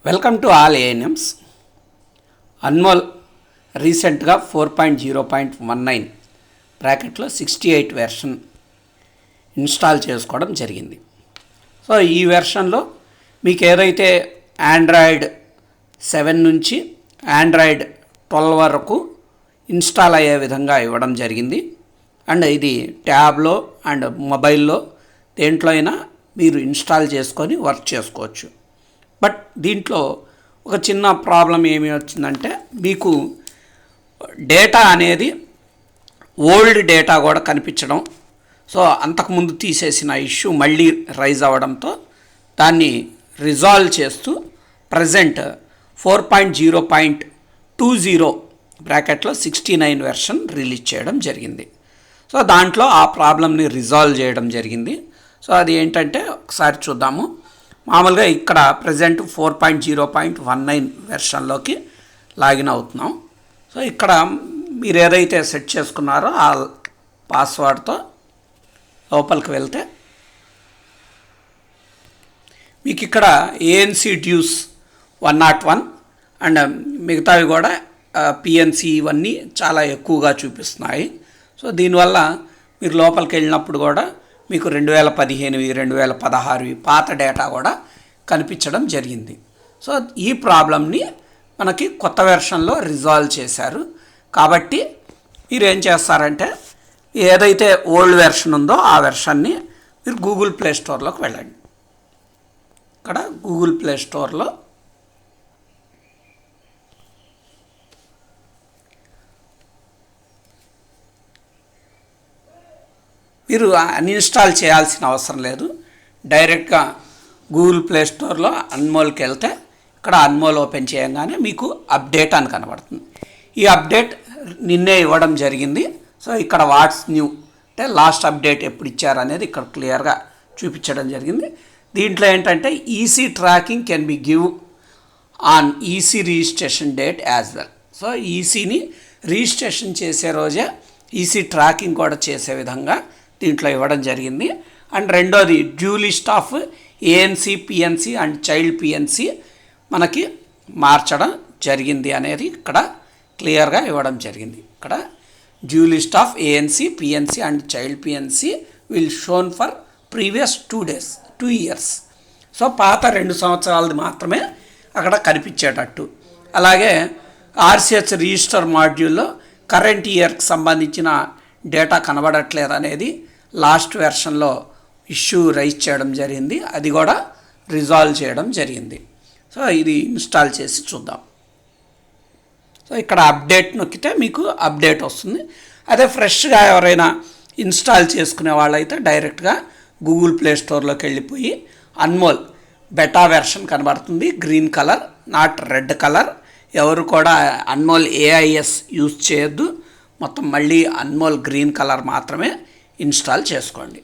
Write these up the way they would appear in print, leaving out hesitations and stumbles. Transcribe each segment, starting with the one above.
Welcome to all ANMs. Anmol రీసెంట్గా 4.0.19 బ్రాకెట్లో 68 version install చేసుకోవడం జరిగింది. సో ఈ వెర్షన్లో మీకు ఏదైతే ఆండ్రాయిడ్ 7 నుంచి ఆండ్రాయిడ్ 12 వరకు ఇన్స్టాల్ అయ్యే విధంగా ఇవ్వడం జరిగింది. అండ్ ఇది ట్యాబ్లో అండ్ మొబైల్లో దేంట్లో అయినా మీరు ఇన్స్టాల్ చేసుకొని వర్క్ చేసుకోవచ్చు. బట్ దీంట్లో ఒక చిన్న ప్రాబ్లం ఏమి వచ్చిందంటే, మీకు డేటా అనేది ఓల్డ్ డేటా కూడా కనిపించడం. సో అంతకుముందు తీసేసిన ఇష్యూ మళ్ళీ రైజ్ అవ్వడంతో దాన్ని రిజాల్వ్ చేస్తూ ప్రజెంట్ 4.0.20 బ్రాకెట్లో 69 వెర్షన్ రిలీజ్ చేయడం జరిగింది. సో దాంట్లో ఆ ప్రాబ్లమ్ని రిజాల్వ్ చేయడం జరిగింది. సో అది ఏంటంటే ఒకసారి చూద్దాము. మామూలుగా ఇక్కడ ప్రజెంట్ 4.0.19 వెర్షన్లోకి లాగిన్ అవుతున్నాం. సో ఇక్కడ మీరు ఏదైతే సెట్ చేసుకున్నారో ఆ పాస్వర్డ్తో లోపలికి వెళ్తే మీకు ఇక్కడ ఏఎన్సి డ్యూస్ 101 అండ్ మిగతావి కూడా పిఎన్సి ఇవన్నీ చాలా ఎక్కువగా చూపిస్తున్నాయి. సో దీనివల్ల మీరు లోపలికి వెళ్ళినప్పుడు కూడా మీకు 2015, 2016 పాత డేటా కూడా కనిపించడం జరిగింది. సో ఈ ప్రాబ్లమ్ని మనకి కొత్త వెర్షన్లో రిజాల్వ్ చేశారు. కాబట్టి మీరు ఏం చేస్తారంటే, ఏదైతే ఓల్డ్ వెర్షన్ ఉందో ఆ వెర్షన్ని మీరు గూగుల్ ప్లే స్టోర్లోకి వెళ్ళండి. ఇక్కడ గూగుల్ ప్లే స్టోర్లో మీరు అన్ఇన్స్టాల్ చేయాల్సిన అవసరం లేదు. డైరెక్ట్గా గూగుల్ ప్లే స్టోర్లో అన్మోల్కి వెళ్తే ఇక్కడ అన్మోల్ ఓపెన్ చేయగానే మీకు అప్డేట్ అని కనబడుతుంది. ఈ అప్డేట్ నిన్నే ఇవ్వడం జరిగింది. సో ఇక్కడ వాట్స్ న్యూ అంటే లాస్ట్ అప్డేట్ ఎప్పుడు ఇచ్చారు అనేది ఇక్కడ క్లియర్గా చూపించడం జరిగింది. దీంట్లో ఏంటంటే EC tracking can be give on EC registration date as well. So ఈసీని రిజిస్ట్రేషన్ చేసే రోజే ఈసీ ట్రాకింగ్ కూడా చేసే విధంగా దీంట్లో ఇవ్వడం జరిగింది. అండ్ రెండోది due list of ANC, PNC and child PNC మనకి మార్చడం జరిగింది అనేది ఇక్కడ క్లియర్గా ఇవ్వడం జరిగింది. ఇక్కడ due list of ANC, PNC and child PNC will shown for previous 2 years. So పాత 2 సంవత్సరాలది మాత్రమే అక్కడ కనిపించేటట్టు. అలాగే ఆర్సిహెచ్ రిజిస్టర్ మాడ్యూల్లో కరెంట్ ఇయర్కి సంబంధించిన డేటా కనబడట్లేదు అనేది లాస్ట్ వెర్షన్లో ఇష్యూ రైజ్ చేయడం జరిగింది. అది కూడా రిజాల్వ్ చేయడం జరిగింది. సో ఇది ఇన్స్టాల్ చేసి చూద్దాం. సో ఇక్కడ అప్డేట్ నొక్కితే మీకు అప్డేట్ వస్తుంది. అదే ఫ్రెష్గా ఎవరైనా ఇన్స్టాల్ చేసుకునే వాళ్ళైతే డైరెక్ట్గా గూగుల్ ప్లే స్టోర్లోకి వెళ్ళిపోయి అన్మోల్ బెటా వెర్షన్ కనబడుతుంది, green colour, not red colour. ఎవరు కూడా అన్మోల్ ఏఐఎస్ యూజ్ చేయొద్దు. మొత్తం మళ్ళీ అన్మోల్ గ్రీన్ కలర్ మాత్రమే ఇన్స్టాల్ చేసుకోండి.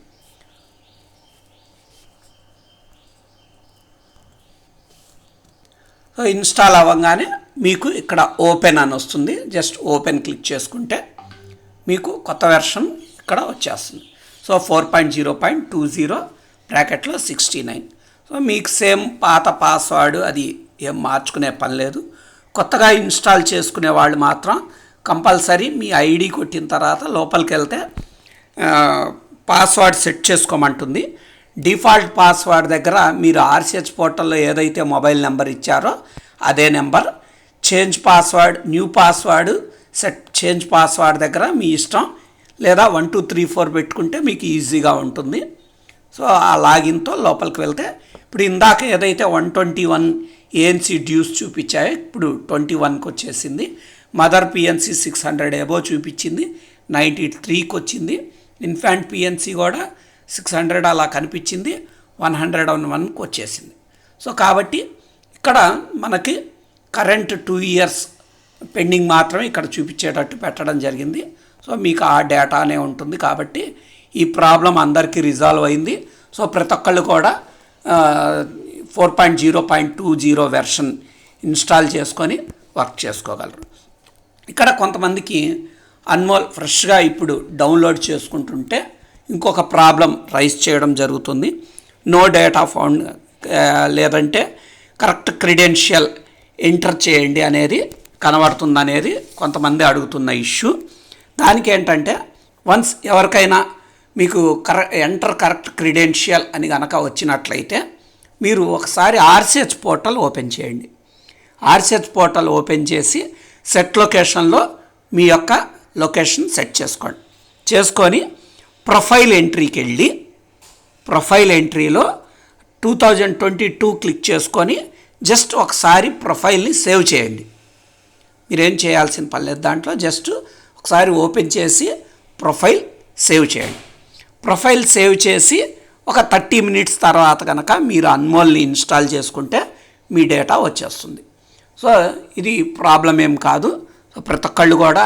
సో ఇన్స్టాల్ అవ్వగానే మీకు ఇక్కడ ఓపెన్ అని వస్తుంది. జస్ట్ ఓపెన్ క్లిక్ చేసుకుంటే మీకు కొత్త వెర్షన్ ఇక్కడ వచ్చేస్తుంది. సో 4.0.20 బ్రాకెట్లో 69. సో మీకు సేమ్ పాత పాస్వర్డ్ అది ఏం మార్చుకునే పని లేదు. కొత్తగా ఇన్స్టాల్ చేసుకునే వాళ్ళు మాత్రం కంపల్సరీ మీ ఐడి కొట్టిన తర్వాత లోపలికి వెళ్తే పాస్వర్డ్ సెట్ చేసుకోమంటుంది. డిఫాల్ట్ పాస్వర్డ్ దగ్గర మీరు ఆర్సిహెచ్ పోర్టల్లో ఏదైతే మొబైల్ నెంబర్ ఇచ్చారో అదే number. Change password, new password, change password దగ్గర మీ ఇష్టం, లేదా 1 2 3 4 పెట్టుకుంటే మీకు ఈజీగా ఉంటుంది. సో ఆ లాగిన్తో లోపలికి వెళ్తే ఇప్పుడు ఇందాక ఏదైతే 121 ఏఎన్సి డ్యూస్ చూపించాయో ఇప్పుడు 21కి వచ్చేసింది. మదర్ పిఎన్సి 600 ఎబో చూపించింది, 93కి వచ్చింది. ఇన్ఫాంట్ పిఎన్సి కూడా 600 అలా కనిపించింది, 101కి వచ్చేసింది. సో కాబట్టి ఇక్కడ మనకి కరెంట్ 2 ఇయర్స్ పెండింగ్ మాత్రమే ఇక్కడ చూపించేటట్టు పెట్టడం జరిగింది. సో మీకు ఆ డేటానే ఉంటుంది. కాబట్టి ఈ ప్రాబ్లం అందరికీ రిజాల్వ్ అయింది. సో ప్రతి ఒక్కళ్ళు కూడా 4.0.20 వెర్షన్ ఇన్స్టాల్ చేసుకొని వర్క్ చేసుకోగలరు. ఇక్కడ కొంతమందికి అన్మోల్ ఫ్రెష్గా ఇప్పుడు డౌన్లోడ్ చేసుకుంటుంటే ఇంకొక ప్రాబ్లం రైజ్ చేయడం జరుగుతుంది. నో డేటా ఫౌండ్, లేదంటే కరెక్ట్ క్రెడెన్షియల్ ఎంటర్ చేయండి అనేది కనబడుతుంది అనేది కొంతమంది అడుగుతున్న ఇష్యూ. దానికి ఏంటంటే వన్స్ ఎవరికైనా మీకు ఎంటర్ కరెక్ట్ క్రెడెన్షియల్ అని కనుక వచ్చినట్లయితే మీరు ఒకసారి ఆర్సిహెచ్ పోర్టల్ ఓపెన్ చేయండి. ఆర్సిహెచ్ పోర్టల్ ఓపెన్ చేసి సెట్ లొకేషన్లో మీ యొక్క లొకేషన్ సెట్ చేసుకొని ప్రొఫైల్ ఎంట్రీకి వెళ్ళి ప్రొఫైల్ ఎంట్రీలో 2022 క్లిక్ చేసుకొని జస్ట్ ఒకసారి ప్రొఫైల్ని సేవ్ చేయండి. మీరేం చేయాల్సిన పని లేదు, దాంట్లో జస్ట్ ఒకసారి ఓపెన్ చేసి ప్రొఫైల్ సేవ్ చేయండి. ప్రొఫైల్ సేవ్ చేసి ఒక 30 మినిట్స్ తర్వాత కనుక మీరు అన్మోల్ని ఇన్స్టాల్ చేసుకుంటే మీ డేటా వచ్చేస్తుంది. సో ఇది ప్రాబ్లం ఏం కాదు. సో ప్రతి ఒక్కళ్ళు కూడా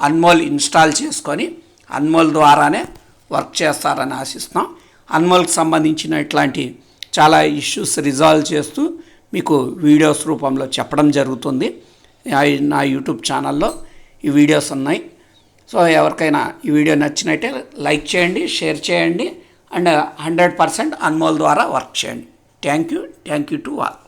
అన్మోల్ ఇన్స్టాల్ చేసుకొని అన్మోల్ ద్వారానే వర్క్ చేస్తారని ఆశిస్తున్నాం. అన్మోల్కి సంబంధించిన ఇట్లాంటి చాలా ఇష్యూస్ రిజాల్వ్ చేస్తూ మీకు వీడియోస్ రూపంలో చెప్పడం జరుగుతుంది. నా యూట్యూబ్ ఛానల్లో ఈ వీడియోస్ ఉన్నాయి. సో ఎవరికైనా ఈ వీడియో నచ్చినట్టే లైక్ చేయండి, షేర్ చేయండి అండ్ 100% అన్మోల్ ద్వారా వర్క్ చేయండి. Thank you to all.